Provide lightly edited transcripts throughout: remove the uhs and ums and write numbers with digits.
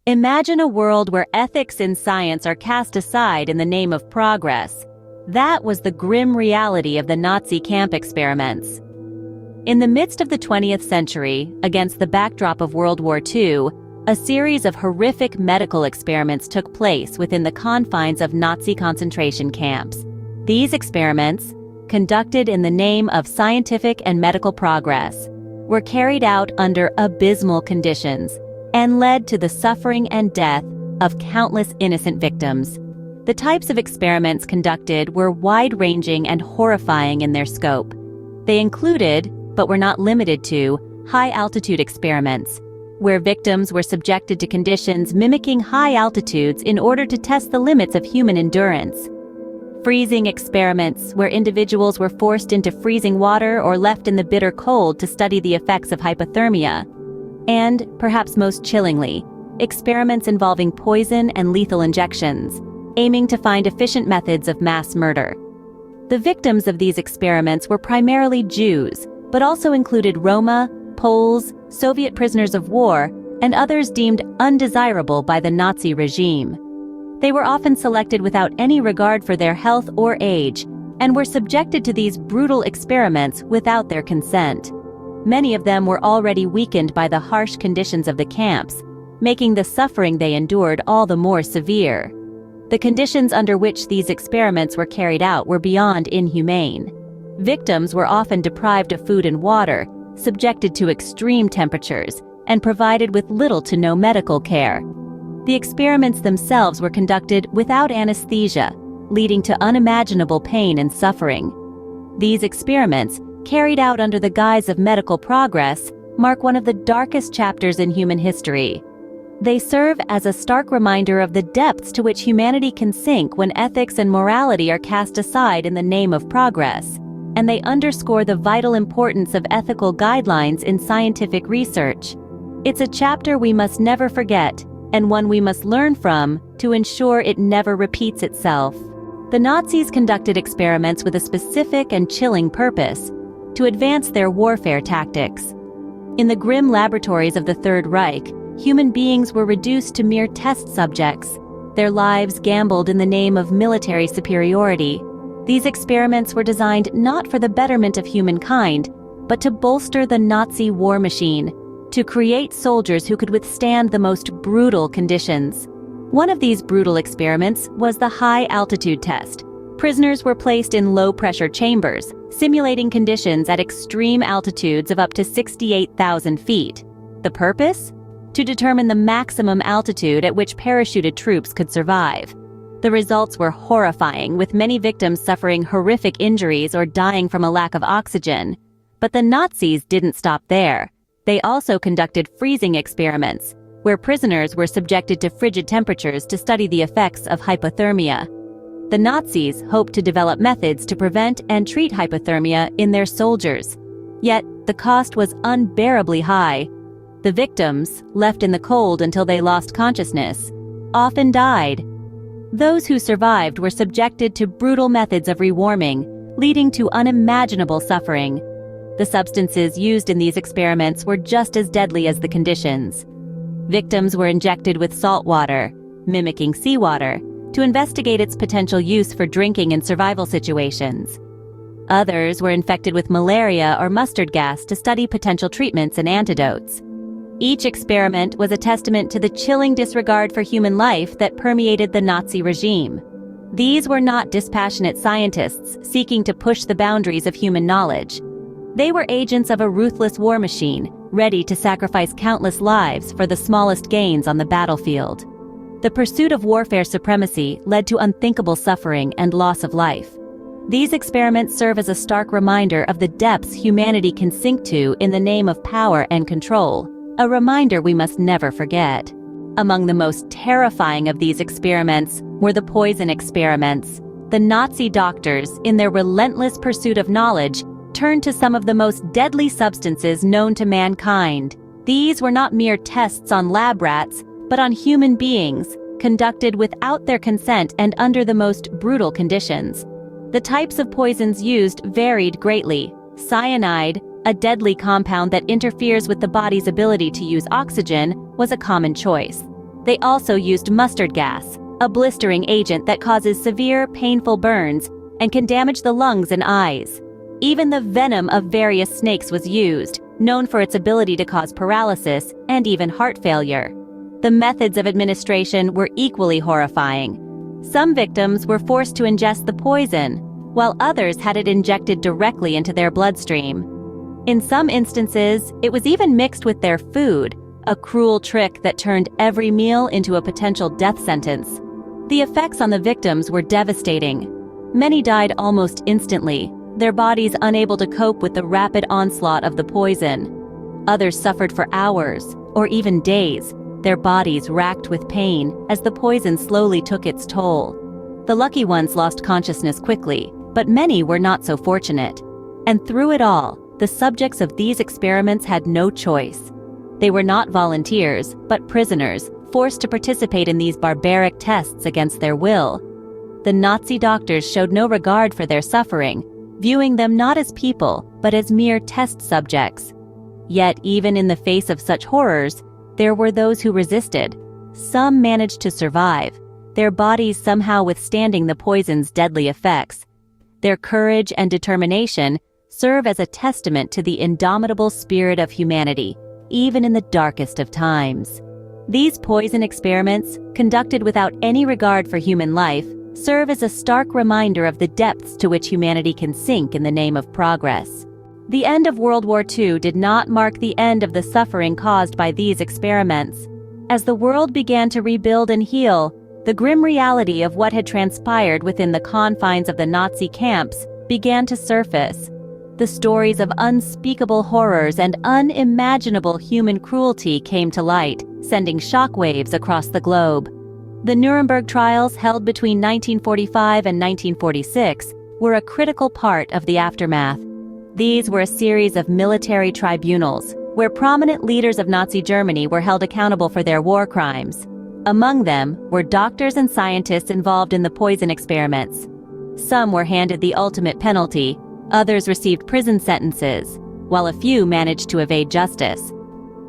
Imagine a world where ethics in science are cast aside in the name of progress. That was the grim reality of the Nazi camp experiments. In the midst of the 20th century, against the backdrop of World War II, a series of horrific medical experiments took place within the confines of Nazi concentration camps. These experiments, conducted in the name of scientific and medical progress, were carried out under abysmal conditions and led to the suffering and death of countless innocent victims. The types of experiments conducted were wide-ranging and horrifying in their scope. They included, but were not limited to, high-altitude experiments, where victims were subjected to conditions mimicking high altitudes in order to test the limits of human endurance. Freezing experiments, where individuals were forced into freezing water or left in the bitter cold to study the effects of hypothermia. And, perhaps most chillingly, experiments involving poison and lethal injections, aiming to find efficient methods of mass murder. The victims of these experiments were primarily Jews, but also included Roma, Poles, Soviet prisoners of war, and others deemed undesirable by the Nazi regime. They were often selected without any regard for their health or age, and were subjected to these brutal experiments without their consent. Many of them were already weakened by the harsh conditions of the camps, making the suffering they endured all the more severe. The conditions under which these experiments were carried out were beyond inhumane. Victims were often deprived of food and water, subjected to extreme temperatures, and provided with little to no medical care. The experiments themselves were conducted without anesthesia, leading to unimaginable pain and suffering. These experiments, carried out under the guise of medical progress, mark one of the darkest chapters in human history. They serve as a stark reminder of the depths to which humanity can sink when ethics and morality are cast aside in the name of progress, and they underscore the vital importance of ethical guidelines in scientific research. It's a chapter we must never forget, and one we must learn from to ensure it never repeats itself. The Nazis conducted experiments with a specific and chilling purpose: to advance their warfare tactics. In the grim laboratories of the Third Reich, human beings were reduced to mere test subjects, their lives gambled in the name of military superiority. These experiments were designed not for the betterment of humankind, but to bolster the Nazi war machine, to create soldiers who could withstand the most brutal conditions. One of these brutal experiments was the high-altitude test. Prisoners were placed in low-pressure chambers, simulating conditions at extreme altitudes of up to 68,000 feet. The purpose? To determine the maximum altitude at which parachuted troops could survive. The results were horrifying, with many victims suffering horrific injuries or dying from a lack of oxygen. But the Nazis didn't stop there. They also conducted freezing experiments, where prisoners were subjected to frigid temperatures to study the effects of hypothermia. The Nazis hoped to develop methods to prevent and treat hypothermia in their soldiers. Yet, the cost was unbearably high. The victims, left in the cold until they lost consciousness, often died. Those who survived were subjected to brutal methods of rewarming, leading to unimaginable suffering. The substances used in these experiments were just as deadly as the conditions. Victims were injected with salt water, mimicking seawater, to investigate its potential use for drinking in survival situations. Others were infected with malaria or mustard gas to study potential treatments and antidotes. Each experiment was a testament to the chilling disregard for human life that permeated the Nazi regime. These were not dispassionate scientists seeking to push the boundaries of human knowledge. They were agents of a ruthless war machine, ready to sacrifice countless lives for the smallest gains on the battlefield. The pursuit of warfare supremacy led to unthinkable suffering and loss of life. These experiments serve as a stark reminder of the depths humanity can sink to in the name of power and control, a reminder we must never forget. Among the most terrifying of these experiments were the poison experiments. The Nazi doctors, in their relentless pursuit of knowledge, turned to some of the most deadly substances known to mankind. These were not mere tests on lab rats, but on human beings, conducted without their consent and under the most brutal conditions. The types of poisons used varied greatly. Cyanide, a deadly compound that interferes with the body's ability to use oxygen, was a common choice. They also used mustard gas, a blistering agent that causes severe, painful burns and can damage the lungs and eyes. Even the venom of various snakes was used, known for its ability to cause paralysis and even heart failure. The methods of administration were equally horrifying. Some victims were forced to ingest the poison, while others had it injected directly into their bloodstream. In some instances, it was even mixed with their food, a cruel trick that turned every meal into a potential death sentence. The effects on the victims were devastating. Many died almost instantly, their bodies unable to cope with the rapid onslaught of the poison. Others suffered for hours, or even days, their bodies racked with pain as the poison slowly took its toll. The lucky ones lost consciousness quickly, but many were not so fortunate. And through it all, the subjects of these experiments had no choice. They were not volunteers, but prisoners, forced to participate in these barbaric tests against their will. The Nazi doctors showed no regard for their suffering, viewing them not as people, but as mere test subjects. Yet even in the face of such horrors, there were those who resisted. Some managed to survive, their bodies somehow withstanding the poison's deadly effects. Their courage and determination serve as a testament to the indomitable spirit of humanity, even in the darkest of times. These poison experiments, conducted without any regard for human life, serve as a stark reminder of the depths to which humanity can sink in the name of progress. The end of World War II did not mark the end of the suffering caused by these experiments. As the world began to rebuild and heal, the grim reality of what had transpired within the confines of the Nazi camps began to surface. The stories of unspeakable horrors and unimaginable human cruelty came to light, sending shockwaves across the globe. The Nuremberg trials, held between 1945 and 1946, were a critical part of the aftermath. These were a series of military tribunals, where prominent leaders of Nazi Germany were held accountable for their war crimes. Among them were doctors and scientists involved in the poison experiments. Some were handed the ultimate penalty, others received prison sentences, while a few managed to evade justice.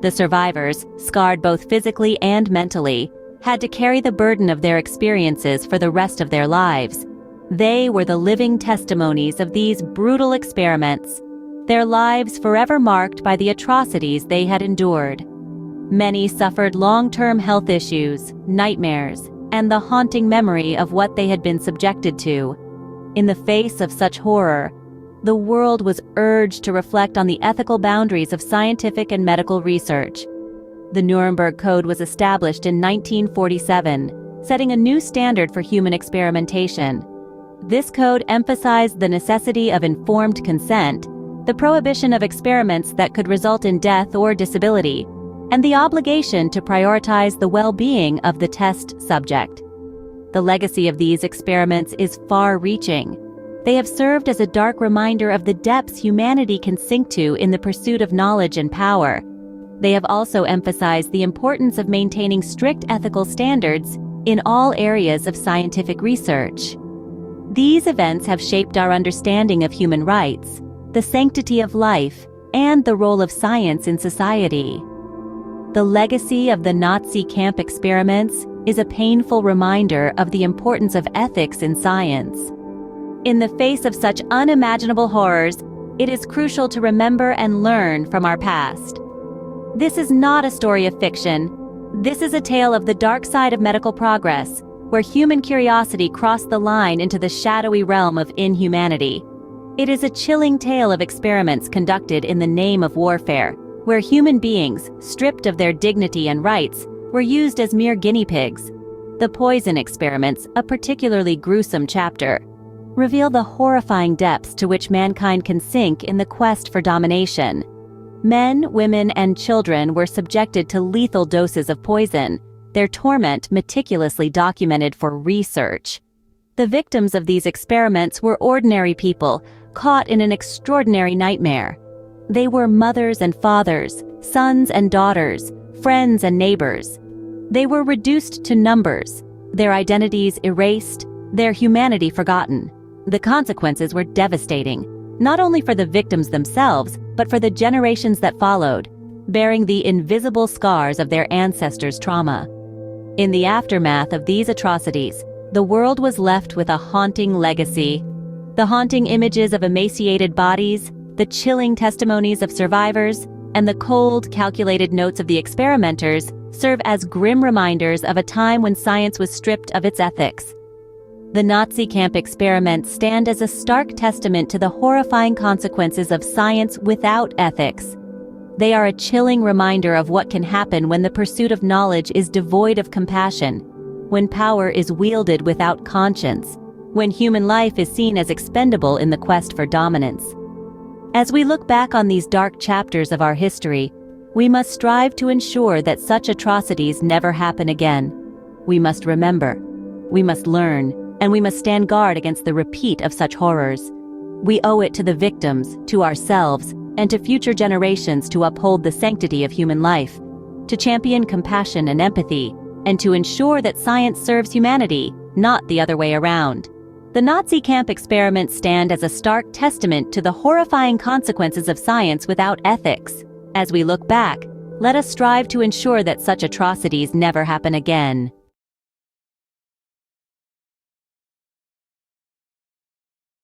The survivors, scarred both physically and mentally, had to carry the burden of their experiences for the rest of their lives. They were the living testimonies of these brutal experiments, their lives forever marked by the atrocities they had endured. Many suffered long-term health issues, nightmares, and the haunting memory of what they had been subjected to. In the face of such horror, the world was urged to reflect on the ethical boundaries of scientific and medical research. The Nuremberg Code was established in 1947, setting a new standard for human experimentation. This code emphasized the necessity of informed consent, the prohibition of experiments that could result in death or disability, and the obligation to prioritize the well-being of the test subject. The legacy of these experiments is far-reaching. They have served as a dark reminder of the depths humanity can sink to in the pursuit of knowledge and power. They have also emphasized the importance of maintaining strict ethical standards in all areas of scientific research. These events have shaped our understanding of human rights, the sanctity of life, and the role of science in society. The legacy of the Nazi camp experiments is a painful reminder of the importance of ethics in science. In the face of such unimaginable horrors, it is crucial to remember and learn from our past. This is not a story of fiction. This is a tale of the dark side of medical progress, where human curiosity crossed the line into the shadowy realm of inhumanity. It is a chilling tale of experiments conducted in the name of warfare, where human beings, stripped of their dignity and rights, were used as mere guinea pigs. The poison experiments, a particularly gruesome chapter, reveal the horrifying depths to which mankind can sink in the quest for domination. Men, women, and children were subjected to lethal doses of poison, their torment meticulously documented for research. The victims of these experiments were ordinary people, caught in an extraordinary nightmare. They were mothers and fathers, sons and daughters, friends and neighbors. They were reduced to numbers, their identities erased, their humanity forgotten. The consequences were devastating, not only for the victims themselves, but for the generations that followed, bearing the invisible scars of their ancestors' trauma. In the aftermath of these atrocities, the world was left with a haunting legacy. The haunting images of emaciated bodies, the chilling testimonies of survivors, and the cold, calculated notes of the experimenters serve as grim reminders of a time when science was stripped of its ethics. The Nazi camp experiments stand as a stark testament to the horrifying consequences of science without ethics. They are a chilling reminder of what can happen when the pursuit of knowledge is devoid of compassion, when power is wielded without conscience, when human life is seen as expendable in the quest for dominance. As we look back on these dark chapters of our history, we must strive to ensure that such atrocities never happen again. We must remember, we must learn, and we must stand guard against the repeat of such horrors. We owe it to the victims, to ourselves, and to future generations to uphold the sanctity of human life, to champion compassion and empathy, and to ensure that science serves humanity, not the other way around. The Nazi camp experiments stand as a stark testament to the horrifying consequences of science without ethics. As we look back, let us strive to ensure that such atrocities never happen again.